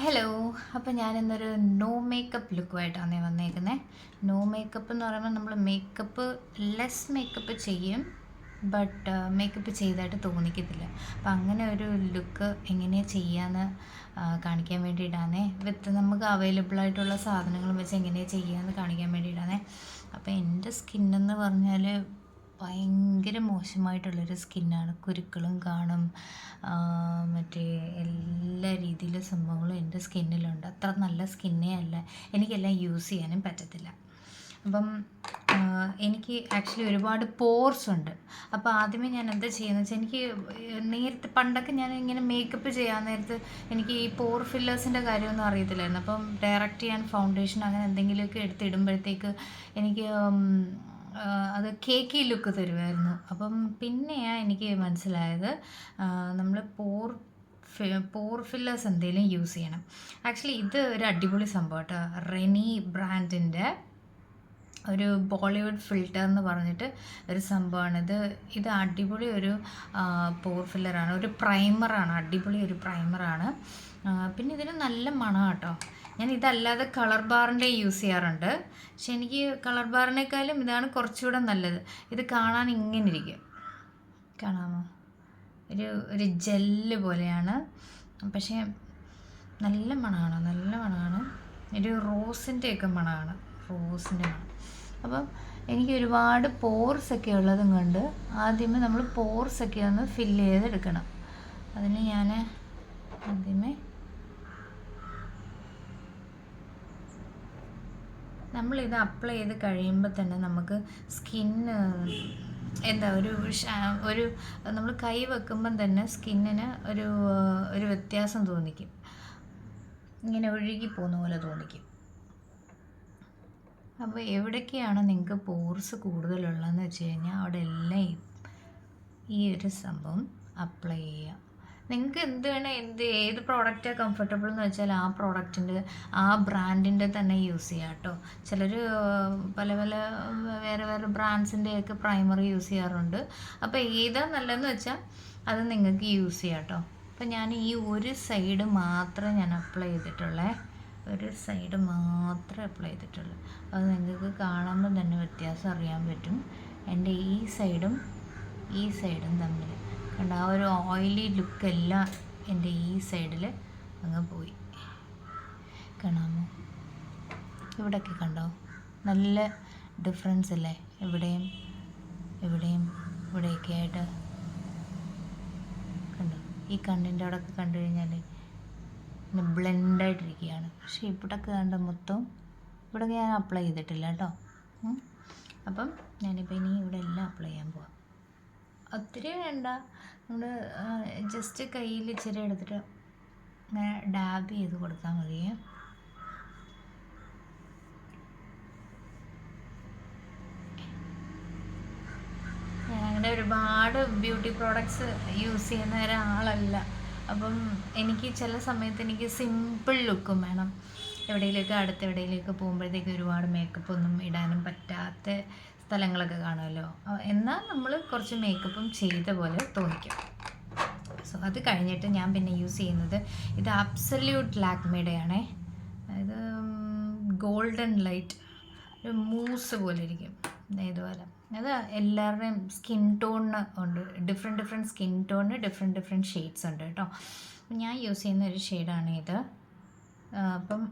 Hello. അപ്പോൾ ഞാനിന്നൊരു no makeup ലുക്കുമായിട്ടാണ് വന്നേക്കുന്നത്. No makeup എന്ന് പറയുമ്പോൾ നമ്മൾ ലെസ് മേക്കപ്പ് ചെയ്യും, ബട്ട് മേക്കപ്പ് ചെയ്തായിട്ട് തോന്നിക്കത്തില്ല. അപ്പം അങ്ങനെ ഒരു ലുക്ക് എങ്ങനെയാണ് ചെയ്യാമെന്ന് കാണിക്കാൻ വേണ്ടിയിട്ടാണ്. നമുക്ക് അവൈലബിൾ ആയിട്ടുള്ള സാധനങ്ങൾ വെച്ച് എങ്ങനെയാണ് ചെയ്യാമെന്ന് കാണിക്കാൻ വേണ്ടിയിട്ടാണ്. അപ്പോൾ എൻ്റെ സ്കിന്നെന്ന് പറഞ്ഞാൽ ഭയങ്കര മോശമായിട്ടുള്ളൊരു സ്കിന്നാണ്. കുരുക്കളും കാണും, മറ്റേ എല്ലാ രീതിയിലും സംഭവങ്ങളും എൻ്റെ സ്കിന്നിലുണ്ട്. അത്ര നല്ല സ്കിന്നേ അല്ല, എനിക്കെല്ലാം യൂസ് ചെയ്യാനും പറ്റത്തില്ല. അപ്പം എനിക്ക് ആക്ച്വലി ഒരുപാട് പോർസ് ഉണ്ട്. അപ്പോൾ ആദ്യമേ ഞാൻ എന്താ ചെയ്യുന്നത് വെച്ചാൽ, എനിക്ക് നേരത്തെ പണ്ടൊക്കെ ഞാൻ ഇങ്ങനെ മേക്കപ്പ് ചെയ്യാൻ നേരത്ത് എനിക്ക് ഈ പോർ ഫില്ലേഴ്സിൻ്റെ കാര്യമൊന്നും അറിയത്തില്ലായിരുന്നു. അപ്പം ഡയറക്റ്റ് ഞാൻ ഫൗണ്ടേഷൻ അങ്ങനെ എന്തെങ്കിലുമൊക്കെ എടുത്തിടുമ്പോഴത്തേക്ക് എനിക്ക് അത് കേക്കി ലുക്ക് തരുമായിരുന്നു. അപ്പം പിന്നെയാണ് എനിക്ക് മനസ്സിലായത് നമ്മൾ പോർ ഫില്ലേഴ്സ് എന്തെങ്കിലും യൂസ് ചെയ്യണം. ആക്ച്വലി ഇത് ഒരു അടിപൊളി സംഭവം കേട്ടോ. റെനി ബ്രാൻഡിൻ്റെ ഒരു ബോളിവുഡ് ഫിൽറ്റർ എന്ന് പറഞ്ഞിട്ട് ഒരു സംഭവമാണ് ഇത് അടിപൊളി ഒരു പോർ ഫില്ലറാണ്, ഒരു പ്രൈമറാണ്, അടിപൊളി ഒരു പ്രൈമറാണ്. പിന്നെ ഇതിന് നല്ല മണം കേട്ടോ. ഞാൻ ഇതല്ലാതെ കളർ ബാറിൻ്റെ യൂസ് ചെയ്യാറുണ്ട്, പക്ഷെ എനിക്ക് കളർ ബാറിനേക്കാളും ഇതാണ് കുറച്ചുകൂടെ നല്ലത്. ഇത് കാണാൻ ഇങ്ങനെ ഇരിക്കും, കാണാമോ? ഒരു ജെല്ല് പോലെയാണ്, പക്ഷേ നല്ല മണമാണ്. ഒരു റോസിൻ്റെയൊക്കെ മണമാണ്, റോസിൻ്റെ മണം. അപ്പം എനിക്ക് ഒരുപാട് പോർസൊക്കെ ഉള്ളതും കൊണ്ട് ആദ്യമേ നമ്മൾ പോർസൊക്കെ ഒന്ന് ഫില്ല് ചെയ്തെടുക്കണം. അതിന് ഞാൻ ആദ്യമേ നമ്മളിത് അപ്ലൈ ചെയ്ത് കഴിയുമ്പോൾ തന്നെ നമുക്ക് സ്കിന്ന് എന്താ ഒരു നമ്മൾ കൈ വെക്കുമ്പം തന്നെ സ്കിന്നിന് ഒരു വ്യത്യാസം തോന്നിക്കും, ഇങ്ങനെ ഒഴുകി പോകുന്ന പോലെ തോന്നിക്കും. അപ്പോൾ എവിടേക്കാണ് നിങ്ങൾക്ക് പോർസ് കൂടുതലുള്ളതെന്ന് വെച്ച് കഴിഞ്ഞാൽ അവിടെ എല്ലാം ഈ ഒരു സംഭവം അപ്ലൈ ചെയ്യുക. നിങ്ങൾക്ക് ഏത് പ്രോഡക്റ്റാണ് കംഫർട്ടബിൾ എന്ന് വെച്ചാൽ ആ പ്രോഡക്റ്റിൻ്റെ ആ ബ്രാൻഡിൻ്റെ തന്നെ യൂസ് ചെയ്യുക കേട്ടോ. ചിലർ പല വേറെ ബ്രാൻഡ്സിൻ്റെയൊക്കെ പ്രൈമറി യൂസ് ചെയ്യാറുണ്ട്. അപ്പോൾ ഏതാണ് നല്ലതെന്ന് വെച്ചാൽ അത് നിങ്ങൾക്ക് യൂസ് ചെയ്യാം കേട്ടോ. അപ്പോൾ ഞാൻ ഈ ഒരു സൈഡ് മാത്രമേ ഞാൻ അപ്ലൈ ചെയ്തിട്ടുള്ളൂ, അത് നിങ്ങൾക്ക് കാണുമ്പോൾ തന്നെ വ്യത്യാസം അറിയാൻ പറ്റും. എൻ്റെ ഈ സൈഡും തമ്മിൽ കണ്ട ആ ഒരു ഓയിലി ലുക്കെല്ലാം എൻ്റെ ഈ സൈഡിൽ അങ്ങ് പോയി. കാണാമോ? ഇവിടെയൊക്കെ കണ്ടോ നല്ല ഡിഫറൻസ് അല്ലേ? ഇവിടെയും ഇവിടെയൊക്കെ ആയിട്ട് കണ്ടോ? ഈ കണ്ണിൻ്റെ അവിടെയൊക്കെ കണ്ടു കഴിഞ്ഞാൽ ബ്ലെൻഡായിട്ടിരിക്കുകയാണ്. പക്ഷേ ഇവിടെയൊക്കെ കണ്ട മൊത്തം ഇവിടെ ഞാൻ അപ്ലൈ ചെയ്തിട്ടില്ല കേട്ടോ. അപ്പം ഞാനിപ്പോൾ ഇനി ഇവിടെ എല്ലാം അപ്ലൈ ചെയ്യാൻ പോവാം. ഒത്തിരി വേണ്ട, നമ്മൾ ജസ്റ്റ് കയ്യിൽ ഇച്ചിരി എടുത്തിട്ട് ഇങ്ങനെ ഡാബ് ചെയ്ത് കൊടുത്താൽ മതിയേ. ഞാൻ അങ്ങനെ ഒരുപാട് ബ്യൂട്ടി പ്രോഡക്ട്സ് യൂസ് ചെയ്യുന്ന ഒരാളല്ല. അപ്പം എനിക്ക് ചില സമയത്ത് എനിക്ക് സിമ്പിൾ ലുക്കും വേണം. എവിടെയെങ്കിലുമൊക്കെ പോകുമ്പോഴത്തേക്ക് ഒരുപാട് മേക്കപ്പ് ഒന്നും ഇടാനും പറ്റാത്ത സ്ഥലങ്ങളൊക്കെ കാണുമല്ലോ. എന്നാൽ നമ്മൾ കുറച്ച് മേക്കപ്പും ചെയ്ത പോലെ തോന്നിക്കും. സോ അത് കഴിഞ്ഞിട്ട് ഞാൻ പിന്നെ യൂസ് ചെയ്യുന്നത് ഇത് അബ്സല്യൂട്ട് ലാക്മേയുടെയാണേ. ഇത് ഗോൾഡൻ ലൈറ്റ്, ഒരു മൂസ് പോലെ ഇരിക്കും ഇതുപോലെ. അത് എല്ലാവരുടെയും സ്കിൻ ടോണിന് ഉണ്ട്, ഡിഫറെൻറ്റ് സ്കിൻ ടോണിന് ഡിഫറെൻറ്റ് ഷെയ്ഡ്സ് ഉണ്ട് കേട്ടോ. ഞാൻ യൂസ് ചെയ്യുന്ന ഒരു ഷെയ്ഡാണ് ഇത്. അപ്പം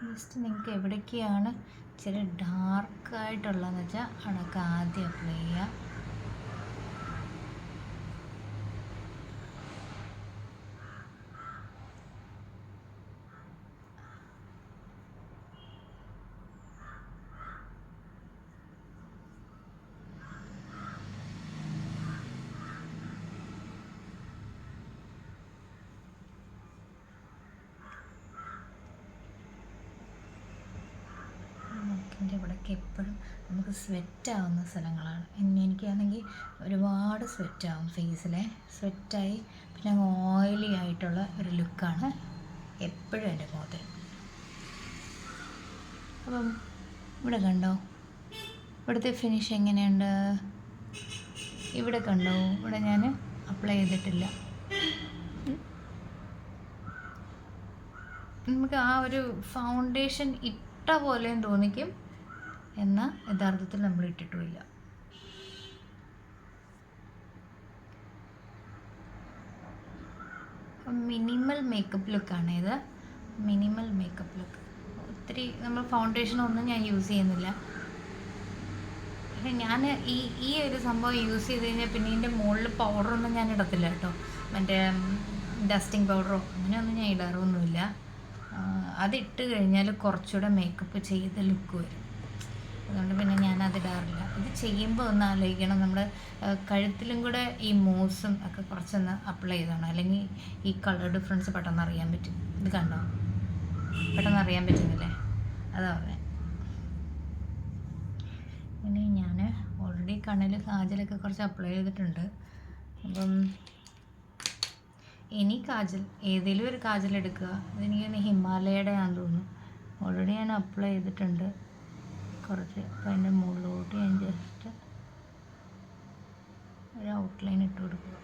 ജസ്റ്റ് നിങ്ങൾക്ക് എവിടേക്കാണ് ഇച്ചിരി ഡാർക്കായിട്ടുള്ളതെന്ന് വെച്ചാൽ അവിടെയൊക്കെ ആദ്യം അപ്ലൈ ചെയ്യുക. എൻ്റെ ഇവിടെയൊക്കെ എപ്പോഴും നമുക്ക് സ്വെറ്റാവുന്ന സ്ഥലങ്ങളാണ്. എനിക്കാണെങ്കിൽ ഒരുപാട് സ്വെറ്റാവും, ഫേസിലെ സ്വെറ്റായി പിന്നെ ഓയിലി ആയിട്ടുള്ള ഒരു ലുക്കാണ് എപ്പോഴും എൻ്റെ മുഖത്ത്. അപ്പം ഇവിടെ കണ്ടോ ഇവിടുത്തെ ഫിനിഷ് എങ്ങനെയുണ്ട്? ഇവിടെ കണ്ടോ, ഇവിടെ ഞാൻ അപ്ലൈ ചെയ്തിട്ടില്ല. നമുക്ക് ആ ഒരു ഫൗണ്ടേഷൻ ഇട്ട പോലെയും തോന്നിക്കും, എന്നാൽ യഥാർത്ഥത്തിൽ നമ്മൾ ഇട്ടിട്ടുമില്ല. മിനിമൽ മേക്കപ്പ് ലുക്കാണ് ഇത്. Minimal makeup look. ഒത്തിരി നമ്മൾ ഫൗണ്ടേഷനൊന്നും ഞാൻ യൂസ് ചെയ്യുന്നില്ല. പക്ഷെ ഞാൻ ഈ ഒരു സംഭവം യൂസ് ചെയ്ത് കഴിഞ്ഞാൽ പിന്നെ ഇതിൻ്റെ മുകളിൽ പൗഡറൊന്നും ഞാൻ ഇടത്തില്ല കേട്ടോ. മറ്റേ ഡസ്റ്റിംഗ് പൗഡറോ അങ്ങനെയൊന്നും ഞാൻ ഇടാറൊന്നുമില്ല. അതിട്ട് കഴിഞ്ഞാൽ കുറച്ചുകൂടെ മേക്കപ്പ് ചെയ്ത ലുക്ക് വരും. അതുകൊണ്ട് പിന്നെ ഞാനതിടാറില്ല. ഇത് ചെയ്യുമ്പോൾ ഒന്ന് ആലോചിക്കണം, നമ്മൾ കഴുത്തിലും കൂടെ ഈ മൂസും ഒക്കെ കുറച്ചൊന്ന് അപ്ലൈ ചെയ്തോണം, അല്ലെങ്കിൽ ഈ കളർ ഡിഫറൻസ് പെട്ടെന്ന് അറിയാൻ പറ്റും. ഇത് കണ്ടോ, പെട്ടെന്ന് അറിയാൻ പറ്റുന്നില്ലേ? അതാ പറഞ്ഞത്. ഇനി ഞാൻ ഓൾറെഡി കണ്ണിൽ കാജലൊക്കെ കുറച്ച് അപ്ലൈ ചെയ്തിട്ടുണ്ട്. അപ്പം ഇനി കാജൽ, ഏതെങ്കിലും ഒരു കാജൽ എടുക്കുക. ഇതെനിക്ക് ഹിമാലയയുടെ ആണെന്ന് തോന്നുന്നു. ഓൾറെഡി ഞാൻ അപ്ലൈ ചെയ്തിട്ടുണ്ട് കുറച്ച്. അപ്പോൾ അതിൻ്റെ മുകളിലോട്ട് ഞാൻ ജസ്റ്റ് ഒരു ഔട്ട്ലൈൻ ഇട്ട് കൊടുക്കുക.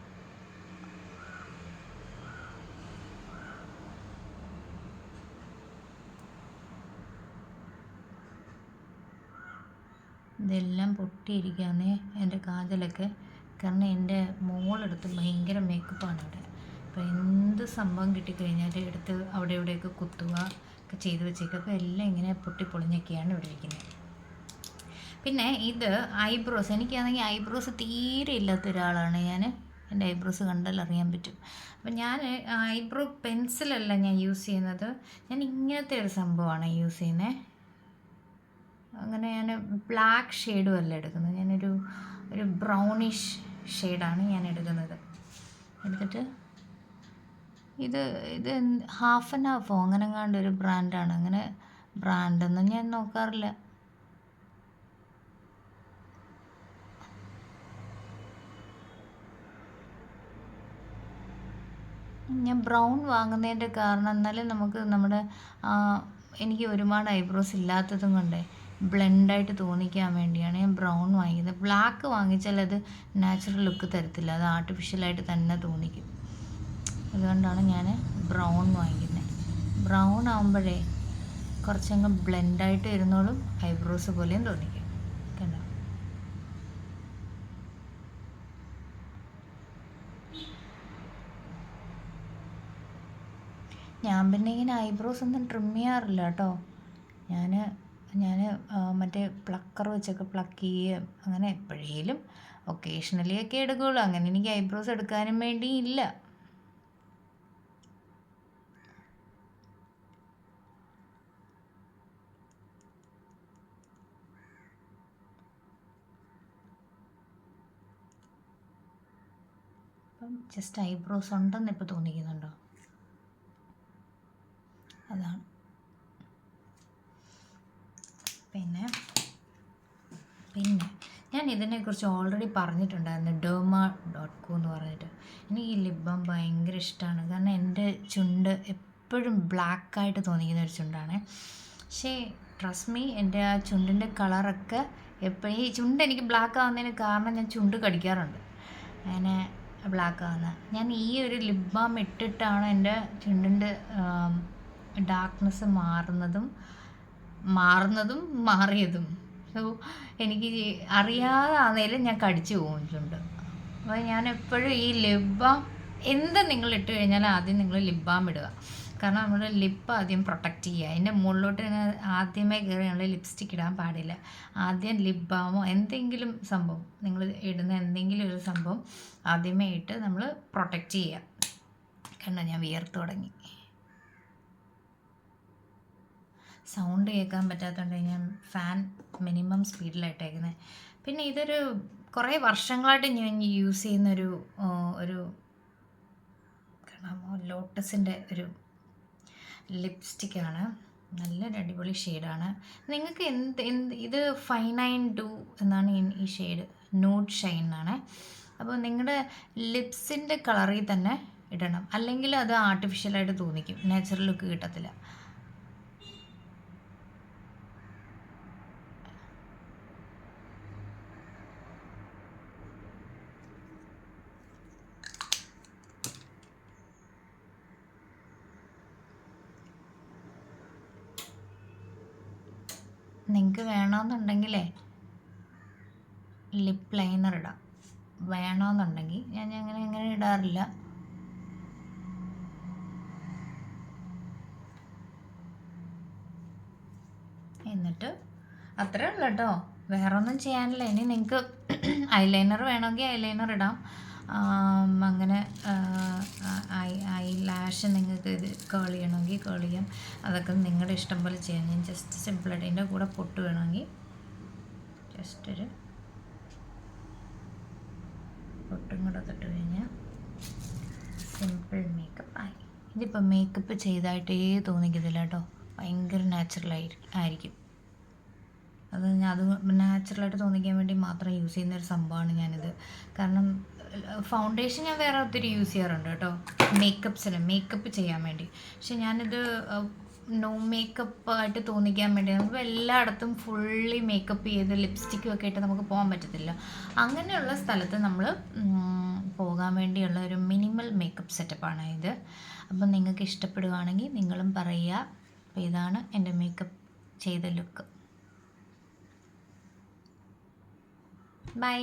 ഇതെല്ലാം പൊട്ടിയിരിക്കുകയാണ് എൻ്റെ കാജലൊക്കെ. കാരണം എൻ്റെ മോളെടുത്ത് ഭയങ്കര മേക്കപ്പാണ് ഇവിടെ. അപ്പോൾ എന്ത് സംഭവം കിട്ടിക്കഴിഞ്ഞാൽ എടുത്ത് അവിടെ ഇവിടെയൊക്കെ കുത്തുക ഒക്കെ ചെയ്ത് വെച്ചേക്കുക. അപ്പോൾ എല്ലാം ഇങ്ങനെ പൊട്ടിപ്പൊളിഞ്ഞൊക്കെയാണ് ഇവിടെ ഇരിക്കുന്നത്. പിന്നെ ഇത് ഐബ്രോസ്. എനിക്കാണെങ്കിൽ ഐബ്രോസ് തീരെ ഇല്ലാത്ത ഒരാളാണ് ഞാൻ. എൻ്റെ ഐബ്രോസ് കണ്ടാൽ അറിയാൻ പറ്റും. അപ്പം ഞാൻ ഐബ്രോ പെൻസിലല്ല ഞാൻ യൂസ് ചെയ്യുന്നത്. ഞാൻ ഇങ്ങനത്തെ ഒരു സംഭവമാണ് യൂസ് ചെയ്യുന്നത്. അങ്ങനെ ഞാൻ ബ്ലാക്ക് ഷെയ്ഡും അല്ല എടുക്കുന്നത്. ഞാനൊരു ബ്രൗണിഷ് ഷെയ്ഡാണ് ഞാൻ എടുക്കുന്നത്. എടുത്തിട്ട് ഇത് ഹാഫ് ആൻഡ് ഹാഫോ അങ്ങനെ എങ്ങാണ്ട് ഒരു ബ്രാൻഡാണ്. അങ്ങനെ ബ്രാൻഡൊന്നും ഞാൻ നോക്കാറില്ല. ഞാൻ ബ്രൗൺ വാങ്ങുന്നതിൻ്റെ കാരണം എന്നാലും നമുക്ക് എനിക്ക് ഒരുപാട് ഐബ്രോസ് ഇല്ലാത്തതും കൊണ്ട് ബ്ലെൻഡായിട്ട് തോന്നിക്കാൻ വേണ്ടിയാണ് ഞാൻ ബ്രൗൺ വാങ്ങിക്കുന്നത്. ബ്ലാക്ക് വാങ്ങിച്ചാൽ അത് നാച്ചുറൽ ലുക്ക് തരത്തില്ല, അത് ആർട്ടിഫിഷ്യലായിട്ട് തന്നെ തോന്നിക്കും. അതുകൊണ്ടാണ് ഞാൻ ബ്രൗൺ വാങ്ങിക്കുന്നത്. ബ്രൗൺ ആകുമ്പോഴേ കുറച്ചങ്ങ് ബ്ലെൻഡായിട്ട് ഇരുന്നോളും, ഐബ്രോസ് പോലെയും തോന്നിക്കും. കണ്ടോ? ഞാൻ പിന്നെ ഇങ്ങനെ ഐബ്രോസ് ഒന്നും ട്രിം ചെയ്യാറില്ല കേട്ടോ. ഞാൻ മറ്റേ പ്ലക്കർ വെച്ചൊക്കെ പ്ലക്ക് ചെയ്യുകയും അങ്ങനെ എപ്പോഴേലും ഒക്കേഷണലി ഒക്കെ എടുക്കുകയുള്ളൂ. അങ്ങനെ എനിക്ക് ഐബ്രോസ് എടുക്കാനും വേണ്ടിയില്ല. അപ്പം ജസ്റ്റ് ഐബ്രോസ് ഉണ്ടെന്ന് ഇപ്പോൾ തോന്നിക്കുന്നുണ്ടോ? അതാണ്. പിന്നെ ഞാൻ ഇതിനെക്കുറിച്ച് ഓൾറെഡി പറഞ്ഞിട്ടുണ്ടായിരുന്നു, derma.co എന്ന് പറഞ്ഞിട്ട്. എനിക്ക് ഈ ലിപ് ബാം ഭയങ്കര ഇഷ്ടമാണ്. കാരണം എൻ്റെ ചുണ്ട് എപ്പോഴും ബ്ലാക്കായിട്ട് തോന്നിക്കുന്ന ഒരു ചുണ്ടാണ്. പക്ഷേ ട്രസ്റ്റ് മീ, എൻ്റെ ആ ചുണ്ടിൻ്റെ കളറൊക്കെ എപ്പോഴും ഈ ചുണ്ട് എനിക്ക് ബ്ലാക്ക് ആവുന്നതിന് കാരണം ഞാൻ ചുണ്ട് കടിക്കാറുണ്ട്, അങ്ങനെ ബ്ലാക്ക് ആവുന്നത്. ഞാൻ ഈ ഒരു ലിപ് ബാം ഇട്ടിട്ടാണ് എൻ്റെ ചുണ്ടിൻ്റെ ഡാർക്ക്നെസ് മാറിയതും. സോ എനിക്ക് അറിയാതെ ആണെങ്കിലും ഞാൻ കടിച്ചു പോകും ചുണ്ട്. അപ്പോൾ ഞാൻ എപ്പോഴും ഈ ലിപ് ബാം എന്ത് നിങ്ങൾ ഇട്ട് കഴിഞ്ഞാലും ആദ്യം നിങ്ങൾ ലിപ് ബാം ഇടുക. കാരണം നമ്മുടെ ലിപ്പ് ആദ്യം പ്രൊട്ടക്റ്റ് ചെയ്യുക. അതിൻ്റെ മുകളിലോട്ട് ആദ്യമേ കയറി നമ്മൾ ലിപ്സ്റ്റിക്ക് ഇടാൻ പാടില്ല. ആദ്യം ലിപ് ബാമോ എന്തെങ്കിലും സംഭവം, നിങ്ങൾ ഇടുന്ന എന്തെങ്കിലും ഒരു സംഭവം ആദ്യമേ ഇട്ട് നമ്മൾ പ്രൊട്ടക്റ്റ് ചെയ്യുക. കണ്ടോ, ഞാൻ വിയർത്ത് തുടങ്ങി. സൗണ്ട് കേൾക്കാൻ പറ്റാത്തതുകൊണ്ട് ഞാൻ ഫാൻ മിനിമം സ്പീഡിലായിട്ടേക്കുന്നത്. പിന്നെ ഇതൊരു കുറേ വർഷങ്ങളായിട്ട് ഞാൻ യൂസ് ചെയ്യുന്ന ഒരു ലോട്ടസിൻ്റെ ഒരു ലിപ്സ്റ്റിക്കാണ്. നല്ലൊരു അടിപൊളി ഷെയ്ഡാണ്. നിങ്ങൾക്ക് ഇത് 592 എന്നാണ് ഈ ഷെയ്ഡ്. നൂഡ് ഷൈൻ എന്നാണ്. അപ്പോൾ നിങ്ങളുടെ ലിപ്സിൻ്റെ കളറിൽ തന്നെ ഇടണം, അല്ലെങ്കിൽ അത് ആർട്ടിഫിഷ്യലായിട്ട് തോന്നിക്കും, നാച്ചുറൽ ലുക്ക് കിട്ടത്തില്ല. നിങ്ങൾക്ക് വേണമെന്നുണ്ടെങ്കിലേ ലിപ്പ് ലൈനർ ഇടാം. വേണമെന്നുണ്ടെങ്കിൽ ഞാൻ അങ്ങനെ ഇടാറില്ല. എന്നിട്ട് അത്രേ ഉള്ളൂ കേട്ടോ, വേറെ ഒന്നും ചെയ്യാനില്ല. ഇനി നിങ്ങൾക്ക് ഐലൈനർ വേണമെങ്കിൽ ഐലൈനർ ഇടാം. അങ്ങനെ ഐ ലാഷ് നിങ്ങൾക്ക് ഇത് കേൾ ചെയ്യണമെങ്കിൽ കേൾ ചെയ്യാം. അതൊക്കെ നിങ്ങളുടെ ഇഷ്ടം പോലെ ചെയ്യാം. ഞാൻ ജസ്റ്റ് സിമ്പിളായിട്ട് ഇതിൻ്റെ കൂടെ പൊട്ട് വേണമെങ്കിൽ ജസ്റ്റ് ഒരു പൊട്ടും കൂടെ തൊട്ട് കഴിഞ്ഞാൽ സിമ്പിൾ മേക്കപ്പ് ആയി. ഇതിപ്പോൾ മേക്കപ്പ് ചെയ്തായിട്ടേ തോന്നിക്കത്തില്ല കേട്ടോ, ഭയങ്കര ആയിരിക്കും. അത് നാച്ചുറലായിട്ട് തോന്നിക്കാൻ വേണ്ടി മാത്രം യൂസ് ചെയ്യുന്നൊരു സംഭവമാണ് ഞാനിത്. കാരണം ഫൗണ്ടേഷൻ ഞാൻ വേറെ ഒത്തിരി യൂസ് ചെയ്യാറുണ്ട് കേട്ടോ, മേക്കപ്പ് ചെയ്യാൻ വേണ്ടി. പക്ഷെ ഞാനിത് നോ മേക്കപ്പ് ആയിട്ട് തോന്നിക്കാൻ വേണ്ടി. നമുക്ക് എല്ലായിടത്തും ഫുള്ളി മേക്കപ്പ് ചെയ്ത് ലിപ്സ്റ്റിക്കും ഒക്കെ ഇട്ട് നമുക്ക് പോകാൻ പറ്റത്തില്ല. അങ്ങനെയുള്ള സ്ഥലത്ത് നമ്മൾ പോകാൻ വേണ്ടിയുള്ള ഒരു മിനിമൽ മേക്കപ്പ് സെറ്റപ്പാണ് ഇത്. അപ്പം നിങ്ങൾക്ക് ഇഷ്ടപ്പെടുകയാണെങ്കിൽ നിങ്ങളും പറയുക. അപ്പോൾ ഇതാണ് എൻ്റെ മേക്കപ്പ് ചെയ്ത ലുക്ക്. ബൈ.